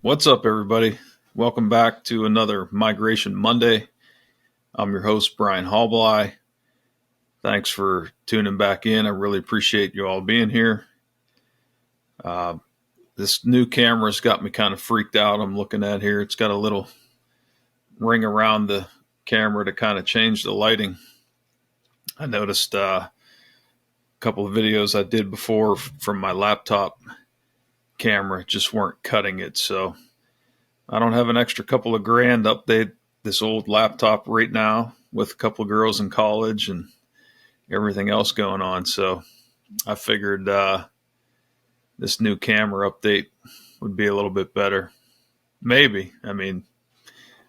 What's up, everybody? Welcome back to another Migration Monday. I'm your host, Brian Hallbly. Thanks for tuning back in. I really appreciate you all being here. This new camera's got me kind of freaked out. I'm looking at here. It's got a little ring around the camera to kind of change the lighting. I noticed a couple of videos I did before from my laptop camera just weren't cutting it. So I don't have an extra couple of grand to update this old laptop right now with a couple of girls in college and everything else going on. So I figured this new camera update would be a little bit better. Maybe. I mean,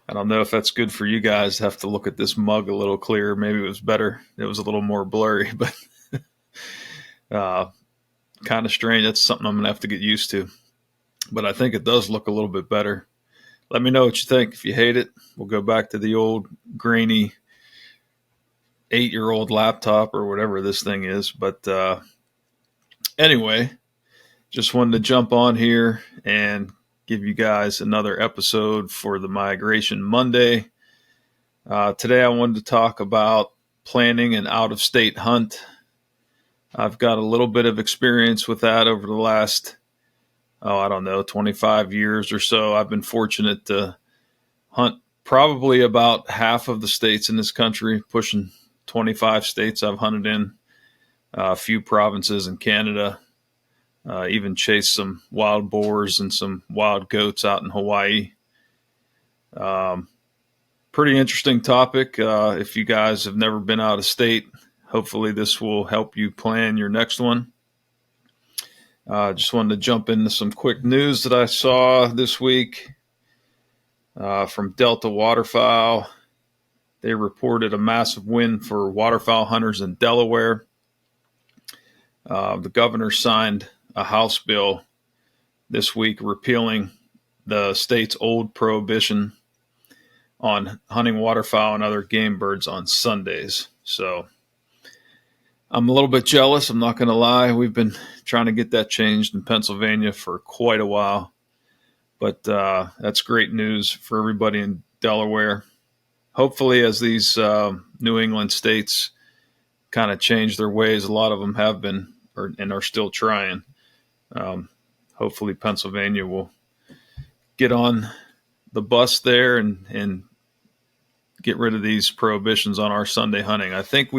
I don't know if that's good for you guys. Have to look at this mug a little clearer. Maybe it was better. It was a little more blurry, but kind of strange. That's something I'm going to have to get used to. But I think it does look a little bit better. Let me know what you think. If you hate it, we'll go back to the old grainy 8-year-old laptop or whatever this thing is. But anyway, just wanted to jump on here and give you guys another episode for the Migration Monday. Today I wanted to talk about planning an out-of-state hunt. I've got a little bit of experience with that over the last, 25 years or so. I've been fortunate to hunt probably about half of the states in this country, pushing 25 states I've hunted in, a few provinces in Canada, even chased some wild boars and some wild goats out in Hawaii. Pretty interesting topic. If you guys have never been out of state, hopefully this will help you plan your next one. Just wanted to jump into some quick news that I saw this week from Delta Waterfowl. They reported a massive win for waterfowl hunters in Delaware. The governor signed a House bill this week repealing the state's old prohibition on hunting waterfowl and other game birds on Sundays. So I'm a little bit jealous. I'm not going to lie. We've been trying to get that changed in Pennsylvania for quite a while. But that's great news for everybody in Delaware. Hopefully, as these New England states kind of change their ways, a lot of them have been and are still trying. Hopefully, Pennsylvania will get on the bus there and get rid of these prohibitions on our Sunday hunting. I think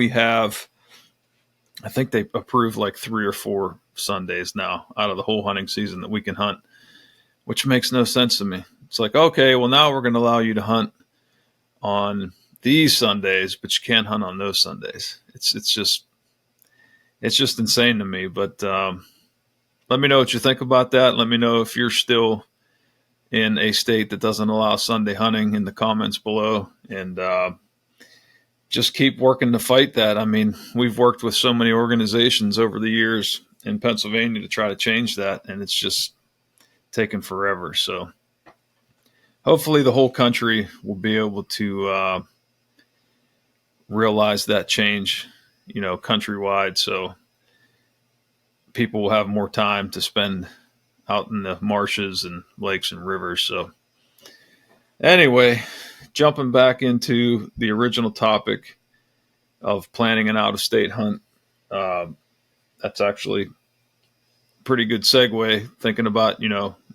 they approved like 3 or 4 Sundays now out of the whole hunting season that we can hunt, which makes no sense to me. It's like, okay, well, now we're going to allow you to hunt on these Sundays, but you can't hunt on those Sundays. It's just insane to me. But let me know what you think about that. Let me know if you're still in a state that doesn't allow Sunday hunting in the comments below, and just keep working to fight that. I mean, we've worked with so many organizations over the years in Pennsylvania to try to change that, and it's just taken forever. So hopefully the whole country will be able to realize that change, countrywide, so people will have more time to spend out in the marshes and lakes and rivers. So anyway, jumping back into the original topic of planning an out-of-state hunt, that's actually a pretty good segue, thinking about,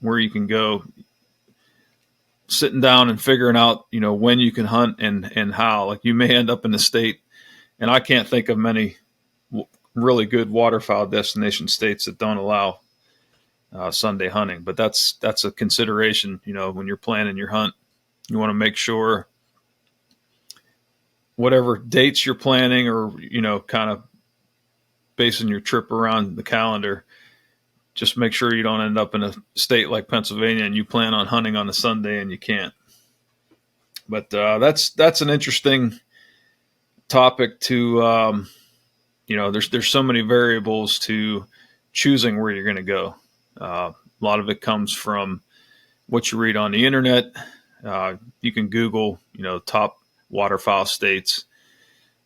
where you can go, sitting down and figuring out, when you can hunt and how. Like, you may end up in a state, and I can't think of many really good waterfowl destination states that don't allow Sunday hunting, but that's a consideration, when you're planning your hunt. You want to make sure whatever dates you're planning or, kind of basing your trip around the calendar, just make sure you don't end up in a state like Pennsylvania and you plan on hunting on a Sunday and you can't. But that's an interesting topic to, there's so many variables to choosing where you're going to go. A lot of it comes from what you read on the internet. You can Google, top waterfowl states.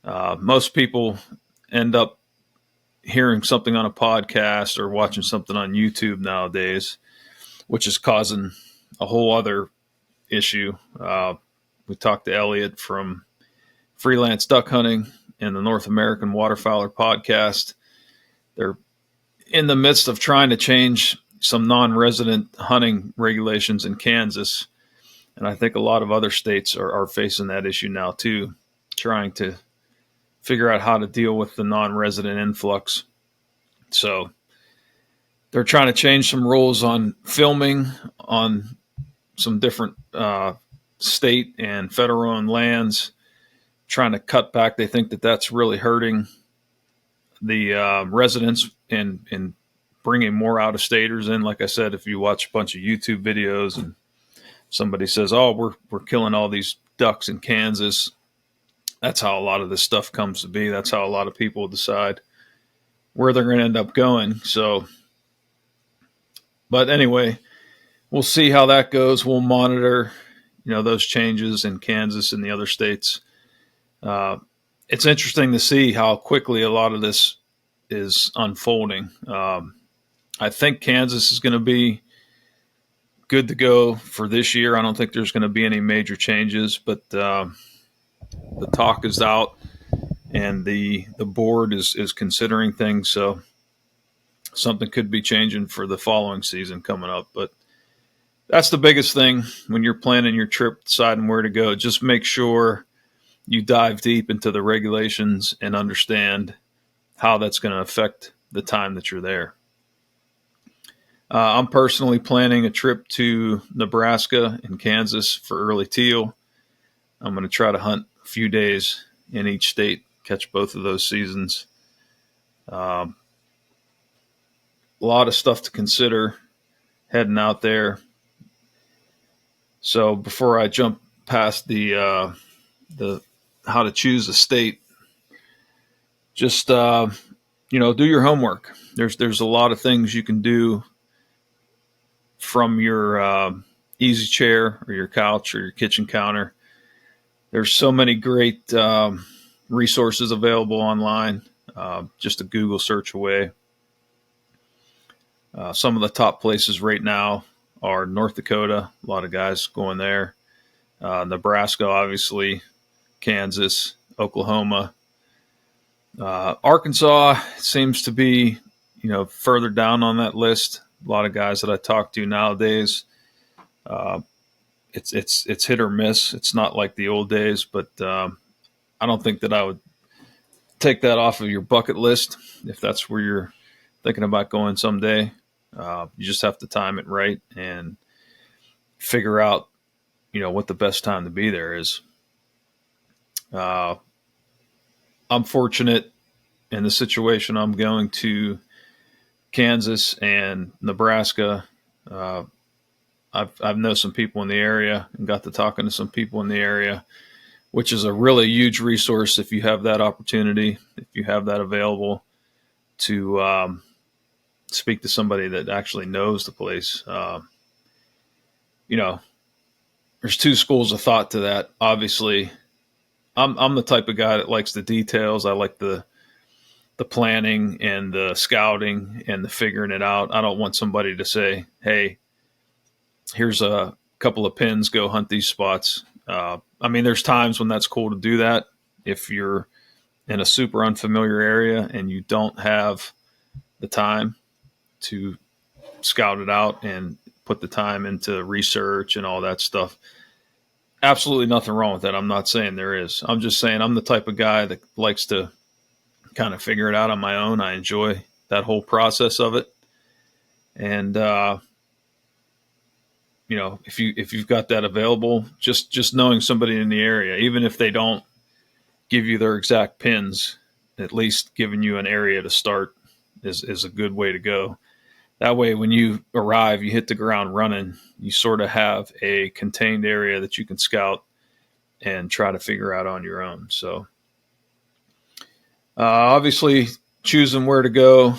Most people end up hearing something on a podcast or watching something on YouTube nowadays, which is causing a whole other issue. We talked to Elliot from Freelance Duck Hunting and the North American Waterfowler Podcast. They're in the midst of trying to change some non-resident hunting regulations in Kansas. And I think a lot of other states are facing that issue now too, trying to figure out how to deal with the non-resident influx. So they're trying to change some rules on filming on some different state and federal-owned lands, trying to cut back. They think that that's really hurting the residents and bringing more out-of-staters in. Like I said, if you watch a bunch of YouTube videos and somebody says, oh, we're killing all these ducks in Kansas, that's how a lot of this stuff comes to be. That's how a lot of people decide where they're going to end up going. So, but anyway, we'll see how that goes. We'll monitor, those changes in Kansas and the other states. It's interesting to see how quickly a lot of this is unfolding. I think Kansas is going to be good to go for this year. I don't think there's going to be any major changes, but the talk is out and the board is considering things. So something could be changing for the following season coming up. But that's the biggest thing when you're planning your trip, deciding where to go. Just make sure you dive deep into the regulations and understand how that's going to affect the time that you're there. I'm personally planning a trip to Nebraska and Kansas for early teal. I'm going to try to hunt a few days in each state, catch both of those seasons. A lot of stuff to consider heading out there. So before I jump past the how to choose a state, just do your homework. There's a lot of things you can do from your easy chair or your couch or your kitchen counter. There's so many great resources available online, just a Google search away. Some of the top places right now are North Dakota. A lot of guys going there. Nebraska, obviously, Kansas, Oklahoma. Arkansas seems to be, further down on that list. A lot of guys that I talk to nowadays, it's hit or miss. It's not like the old days, but I don't think that I would take that off of your bucket list if that's where you're thinking about going someday. You just have to time it right and figure out, what the best time to be there is. I'm fortunate in the situation I'm going to Kansas and Nebraska. I've known some people in the area and got to talking to some people in the area, which is a really huge resource if you have that opportunity, if you have that available to speak to somebody that actually knows the place. There's two schools of thought to that. Obviously, I'm the type of guy that likes the details. I like the planning and the scouting and the figuring it out. I don't want somebody to say, hey, here's a couple of pins, go hunt these spots. There's times when that's cool to do that. If you're in a super unfamiliar area and you don't have the time to scout it out and put the time into research and all that stuff, absolutely nothing wrong with that. I'm not saying there is. I'm just saying I'm the type of guy that likes to kind of figure it out on my own. I enjoy that whole process of it. And, if you've got that available, just knowing somebody in the area, even if they don't give you their exact pins, at least giving you an area to start is a good way to go. That way, when you arrive, you hit the ground running, you sort of have a contained area that you can scout and try to figure out on your own. So, obviously, choosing where to go,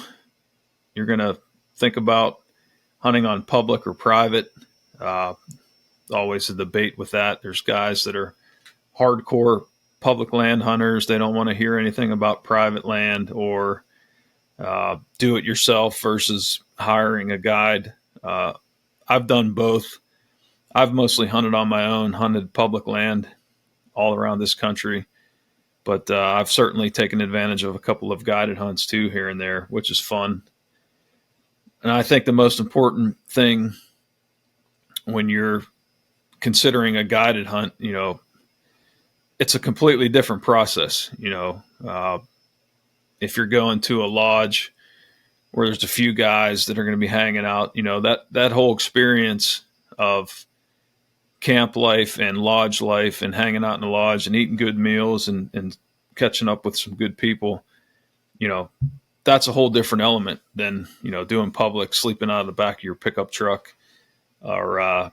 you're going to think about hunting on public or private. Always a debate with that. There's guys that are hardcore public land hunters. They don't want to hear anything about private land or do it yourself versus hiring a guide. I've done both. I've mostly hunted on my own, hunted public land all around this country. But I've certainly taken advantage of a couple of guided hunts too here and there, which is fun. And I think the most important thing when you're considering a guided hunt, it's a completely different process. If you're going to a lodge where there's a few guys that are going to be hanging out, that whole experience of camp life and lodge life and hanging out in the lodge and eating good meals and catching up with some good people, that's a whole different element than, doing public, sleeping out of the back of your pickup truck or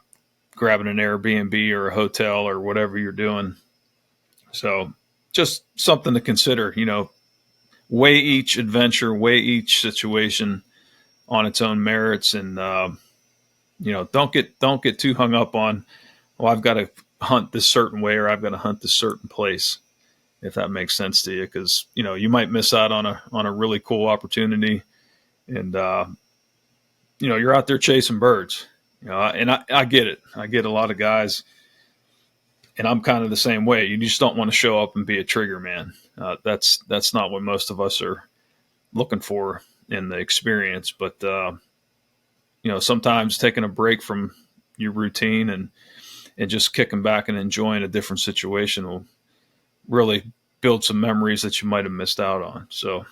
grabbing an Airbnb or a hotel or whatever you're doing. So just something to consider, weigh each adventure, weigh each situation on its own merits. And, don't get too hung up on, I've got to hunt this certain way or I've got to hunt this certain place, if that makes sense to you. Because, you might miss out on a really cool opportunity and, you're out there chasing birds, and I get it. I get a lot of guys and I'm kind of the same way. You just don't want to show up and be a trigger man. That's not what most of us are looking for in the experience. But, sometimes taking a break from your routine and just kicking back and enjoying a different situation will really build some memories that you might have missed out on. So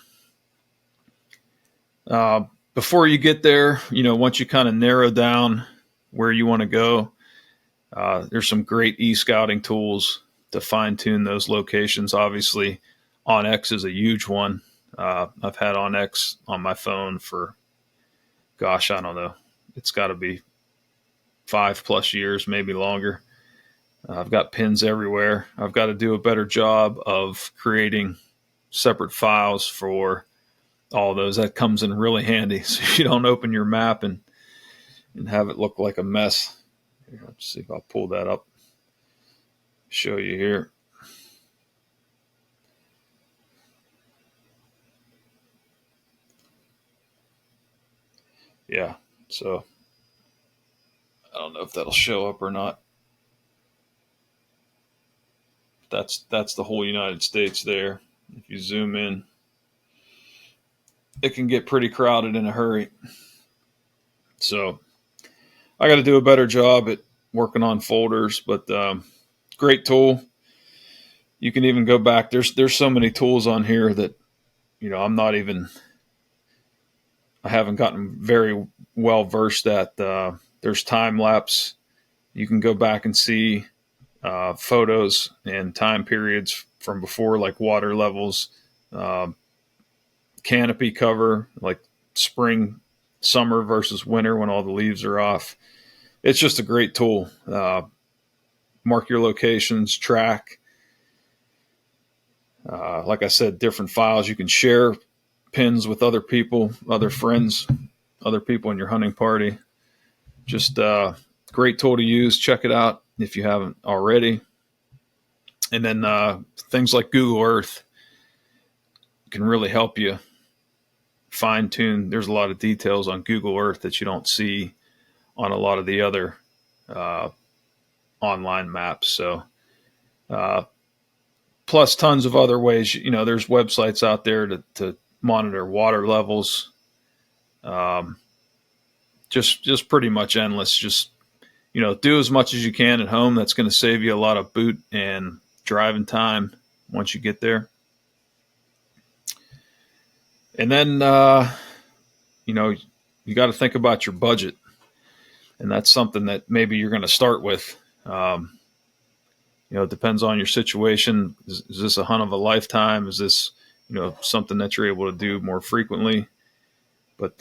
before you get there, once you kind of narrow down where you want to go, there's some great e-scouting tools to fine tune those locations. Obviously, OnX is a huge one. I've had OnX on my phone for, I don't know. It's got to be 5+ years, maybe longer. I've got pins everywhere. I've got to do a better job of creating separate files for all those. That comes in really handy, so you don't open your map and have it look like a mess. Here, let's see if I'll pull that up, show you here. Yeah, so I don't know if that'll show up or not. That's the whole United States there. If you zoom in, it can get pretty crowded in a hurry. So I got to do a better job at working on folders, but great tool. You can even go back. There's so many tools on here that, I haven't gotten very well versed at. There's time lapse. You can go back and see photos and time periods from before, like water levels, canopy cover, like spring, summer versus winter when all the leaves are off. It's just a great tool. Mark your locations, track. Like I said, different files. You can share pins with other people, other friends, other people in your hunting party. Just great tool to use. Check it out if you haven't already. And then things like Google Earth can really help you fine tune. There's a lot of details on Google Earth that you don't see on a lot of the other online maps. So, plus tons of other ways, there's websites out there to monitor water levels. Just pretty much endless. Just, do as much as you can at home. That's going to save you a lot of boot and driving time once you get there. And then, you got to think about your budget. And that's something that maybe you're going to start with. It depends on your situation. Is this a hunt of a lifetime? Is this, something that you're able to do more frequently? But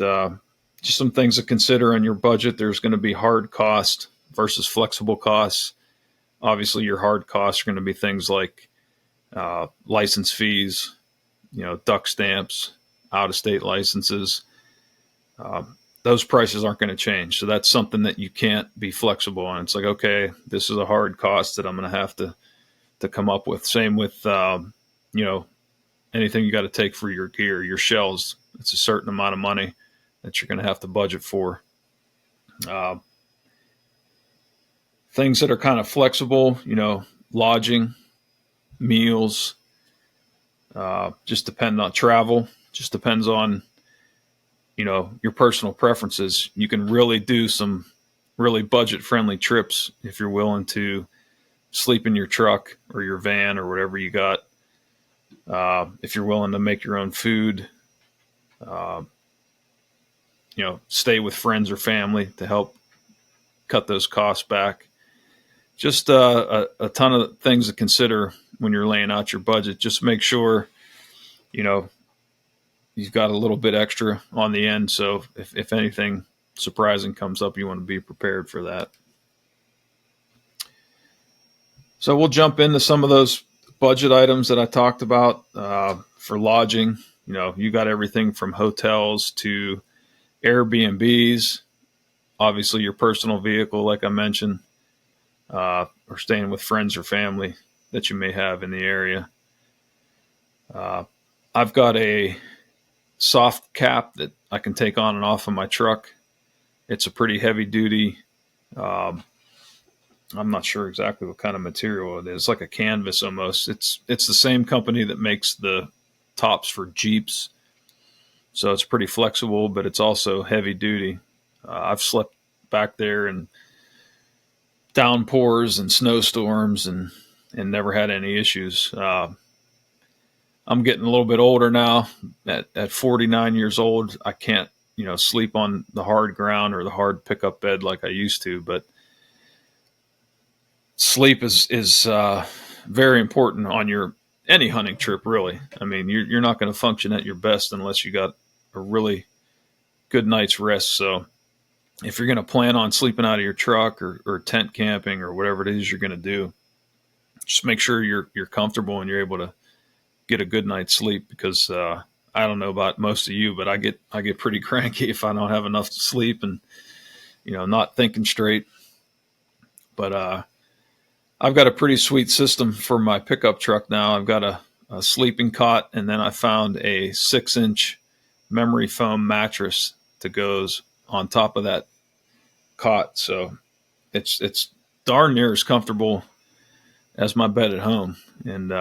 just some things to consider on your budget. There's going to be hard cost versus flexible costs. Obviously, your hard costs are going to be things like license fees, duck stamps, out-of-state licenses. Those prices aren't going to change. So that's something that you can't be flexible on. It's like, okay, this is a hard cost that I'm going to have to come up with. Same with, anything you got to take for your gear, your shells. It's a certain amount of money that you're going to have to budget for. Things that are kind of flexible, lodging, meals, just depend on travel, just depends on, your personal preferences. You can really do some really budget friendly trips if you're willing to sleep in your truck or your van or whatever you got. If you're willing to make your own food, stay with friends or family to help cut those costs back. Just a ton of things to consider when you're laying out your budget. Just make sure, you've got a little bit extra on the end. So if anything surprising comes up, you want to be prepared for that. So we'll jump into some of those budget items that I talked about for lodging. You got everything from hotels to Airbnbs, obviously your personal vehicle, like I mentioned, or staying with friends or family that you may have in the area. I've got a soft cap that I can take on and off of my truck. It's a pretty heavy duty. I'm not sure exactly what kind of material it is. It's like a canvas almost. It's the same company that makes the tops for Jeeps. So it's pretty flexible, but it's also heavy duty. I've slept back there in downpours and snowstorms and never had any issues. I'm getting a little bit older now. At 49 years old, I can't, sleep on the hard ground or the hard pickup bed like I used to, but sleep is very important on any hunting trip, really. I mean, you're not going to function at your best unless you got a really good night's rest. So if you're going to plan on sleeping out of your truck or tent camping or whatever it is you're going to do, just make sure you're comfortable and you're able to get a good night's sleep, because I don't know about most of you, but I get pretty cranky if I don't have enough to sleep and, not thinking straight. But I've got a pretty sweet system for my pickup truck now. I've got a sleeping cot, and then I found a 6-inch memory foam mattress that goes on top of that cot. So it's darn near as comfortable as my bed at home. And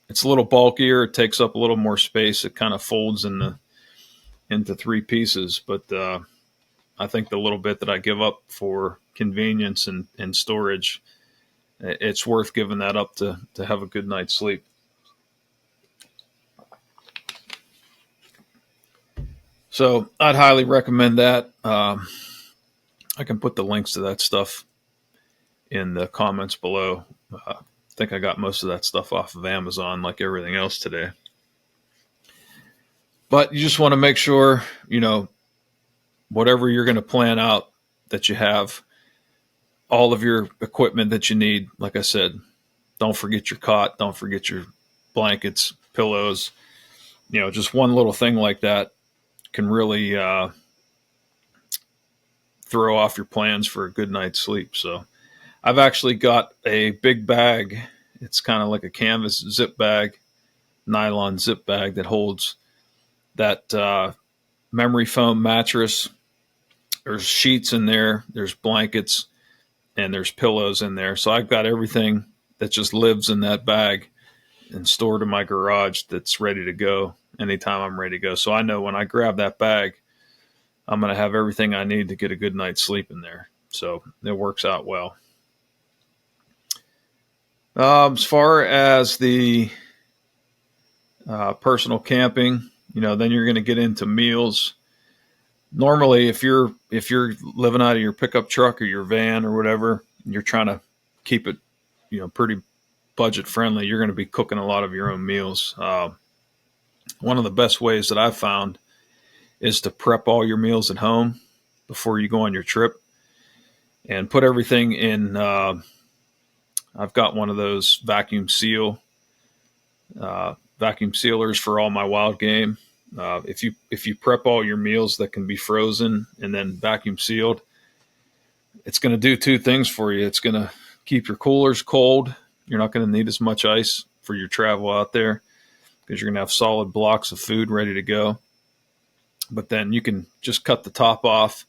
it's a little bulkier. It takes up a little more space. It kind of folds into 3 pieces. But I think the little bit that I give up for convenience and storage, it's worth giving that up to have a good night's sleep. So I'd highly recommend that. I can put the links to that stuff in the comments below. I think I got most of that stuff off of Amazon, like everything else today. But you just want to make sure, whatever you're going to plan out, that you have all of your equipment that you need. Like I said, don't forget your cot, don't forget your blankets, pillows. Just one little thing like that can really throw off your plans for a good night's sleep. So I've actually got a big bag. It's kind of like a canvas zip bag, nylon zip bag that holds that memory foam mattress. There's sheets in there, there's blankets, and there's pillows in there. So I've got everything that just lives in that bag and stored in my garage that's ready to go anytime I'm ready to go. So I know when I grab that bag, I'm going to have everything I need to get a good night's sleep in there. So it works out well. As far as the personal camping, then you're going to get into meals. Normally, if you're living out of your pickup truck or your van or whatever, you're trying to keep it, pretty budget friendly, you're going to be cooking a lot of your own meals. One of the best ways that I've found is to prep all your meals at home before you go on your trip and put everything in. I've got one of those vacuum sealers for all my wild game. If you prep all your meals that can be frozen and then vacuum sealed, it's going to do 2 things for you. It's going to keep your coolers cold. You're not going to need as much ice for your travel out there because you're going to have solid blocks of food ready to go. But then you can just cut the top off,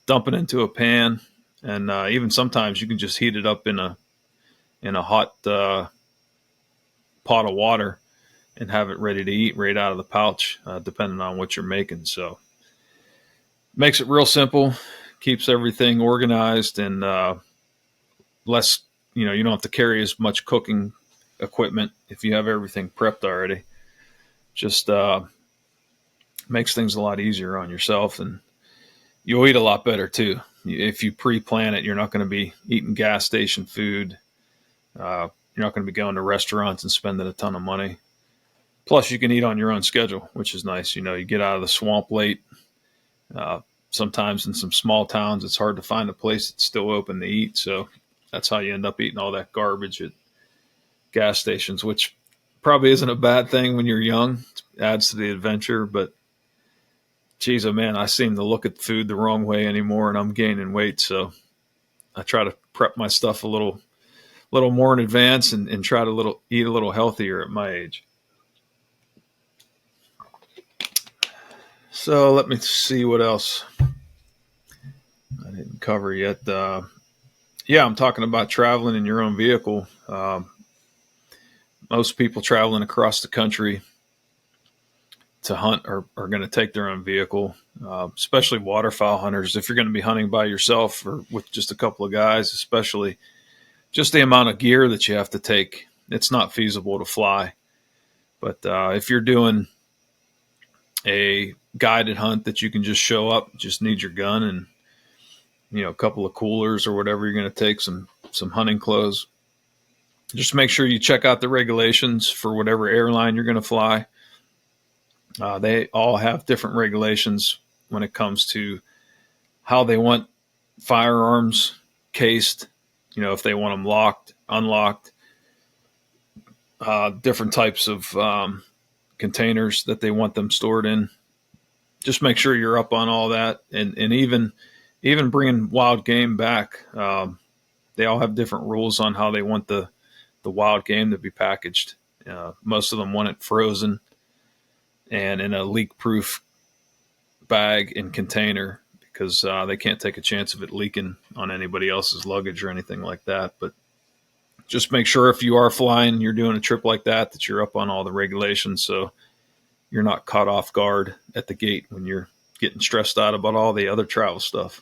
dump it into a pan, And even sometimes you can just heat it up in a hot pot of water and have it ready to eat right out of the pouch, depending on what you're making. So makes it real simple, keeps everything organized, and less, you don't have to carry as much cooking equipment if you have everything prepped already. Just makes things a lot easier on yourself, and you'll eat a lot better too. If you pre-plan it, you're not going to be eating gas station food. You're not going to be going to restaurants and spending a ton of money. Plus, you can eat on your own schedule, which is nice. You get out of the swamp late. Sometimes in some small towns, it's hard to find a place that's still open to eat. So that's how you end up eating all that garbage at gas stations, which probably isn't a bad thing when you're young. It adds to the adventure, but geez, oh man, I seem to look at food the wrong way anymore, and I'm gaining weight. So I try to prep my stuff a little more in advance and try to eat a little healthier at my age. So let me see what else I didn't cover yet. I'm talking about traveling in your own vehicle. Most people traveling across the country to hunt are going to take their own vehicle, especially waterfowl hunters. If you're going to be hunting by yourself or with just a couple of guys, especially just the amount of gear that you have to take, it's not feasible to fly. But if you're doing a guided hunt that you can just show up, just need your gun and a couple of coolers or whatever you're going to take, some hunting clothes. Just make sure you check out the regulations for whatever airline you're going to fly. They all have different regulations when it comes to how they want firearms cased, if they want them locked, unlocked, different types of containers that they want them stored in. Just make sure you're up on all that. And even bringing wild game back, they all have different rules on how they want the wild game to be packaged. Most of them want it frozen and in a leak-proof bag and container because they can't take a chance of it leaking on anybody else's luggage or anything like that. But just make sure if you are flying, you're doing a trip like that you're up on all the regulations so you're not caught off guard at the gate when you're getting stressed out about all the other travel stuff.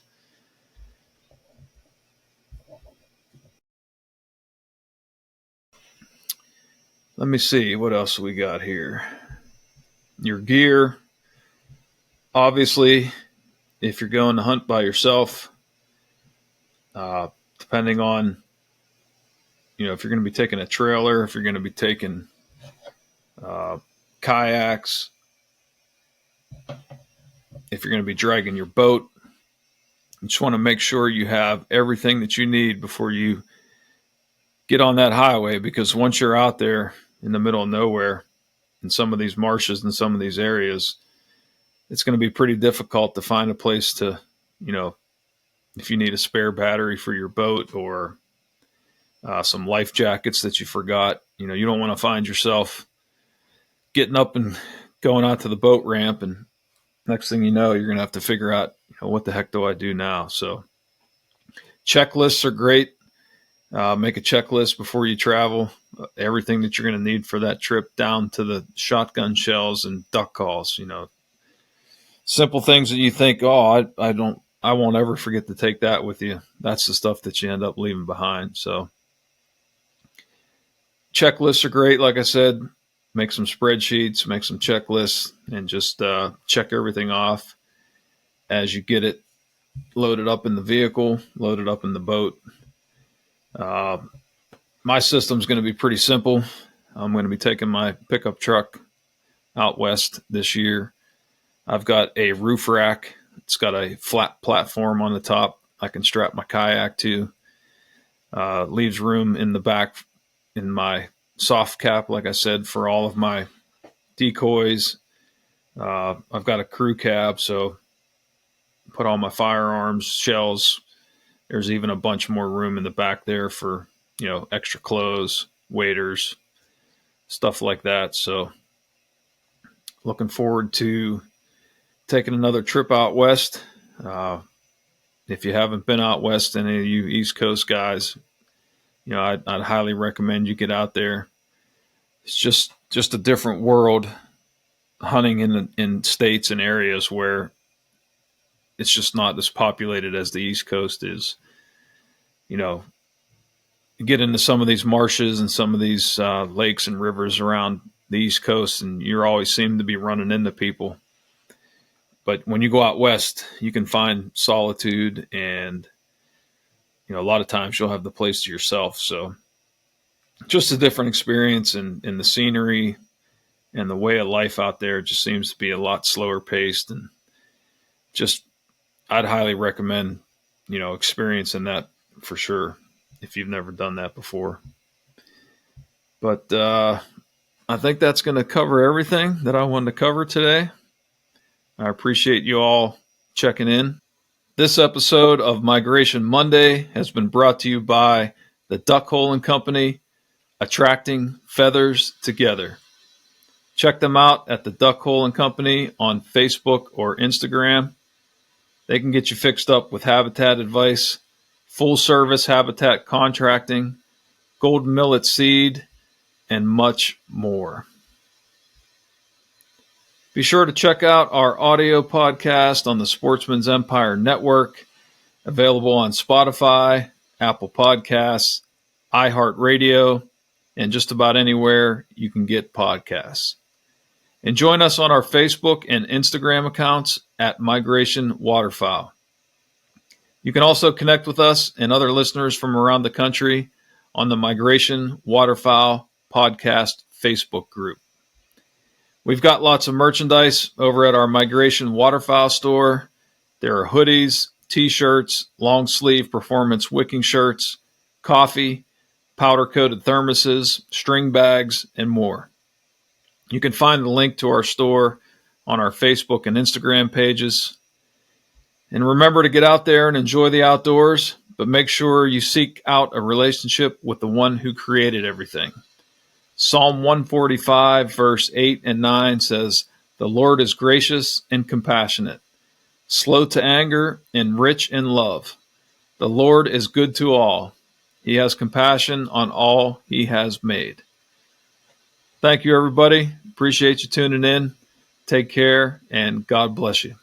Let me see what else we got here. Your gear. Obviously, if you're going to hunt by yourself, depending on, if you're going to be taking a trailer, if you're going to be taking kayaks, if you're going to be dragging your boat, you just want to make sure you have everything that you need before you get on that highway, because once you're out there in the middle of nowhere in some of these marshes and some of these areas, it's going to be pretty difficult to find a place to, if you need a spare battery for your boat or some life jackets that you forgot, you don't want to find yourself getting up and going out to the boat ramp. And next thing you know, you're going to have to figure out, what the heck do I do now? So checklists are great. Make a checklist before you travel, everything that you're going to need for that trip down to the shotgun shells and duck calls, simple things that you think, I won't ever forget to take that with you. That's the stuff that you end up leaving behind. So checklists are great. Like I said, make some spreadsheets, make some checklists, and just check everything off as you get it loaded up in the vehicle, loaded up in the boat. My system's going to be pretty simple. I'm going to be taking my pickup truck out west this year. I've got a roof rack. It's got a flat platform on the top I can strap my kayak to. Leaves room in the back in my soft cap, like I said, for all of my decoys. I've got a crew cab, so put all my firearms, shells. There's even a bunch more room in the back there for, extra clothes, waders, stuff like that. So looking forward to taking another trip out west. if you haven't been out west, any of you East Coast guys, I'd highly recommend you get out there. It's just a different world hunting in states and areas where it's just not as populated as the East Coast is. You get into some of these marshes and some of these lakes and rivers around the East Coast, and you always seem to be running into people. But when you go out west, you can find solitude, and a lot of times you'll have the place to yourself. So just a different experience, and the scenery and the way of life out there just seems to be a lot slower paced, and just I'd highly recommend experiencing that for sure if you've never done that before. But I think that's going to cover everything that I wanted to cover today. I appreciate you all checking in. This episode of Migration Monday has been brought to you by the Duck Hole & Company, attracting feathers together. Check them out at the Duck Hole & Company on Facebook or Instagram. They can get you fixed up with habitat advice, full service habitat contracting, golden millet seed, and much more. Be sure to check out our audio podcast on the Sportsman's Empire Network, available on Spotify, Apple Podcasts, iHeartRadio, and just about anywhere you can get podcasts. And join us on our Facebook and Instagram accounts at Migration Waterfowl. You can also connect with us and other listeners from around the country on the Migration Waterfowl Podcast Facebook group. We've got lots of merchandise over at our Migration Waterfowl store. There are hoodies, t-shirts, long sleeve performance wicking shirts, coffee, powder-coated thermoses, string bags, and more. You can find the link to our store on our Facebook and Instagram pages. And remember to get out there and enjoy the outdoors, but make sure you seek out a relationship with the one who created everything. Psalm 145, verse 8 and 9 says, "The Lord is gracious and compassionate, slow to anger and rich in love. The Lord is good to all. He has compassion on all he has made." Thank you, everybody. Appreciate you tuning in. Take care, and God bless you.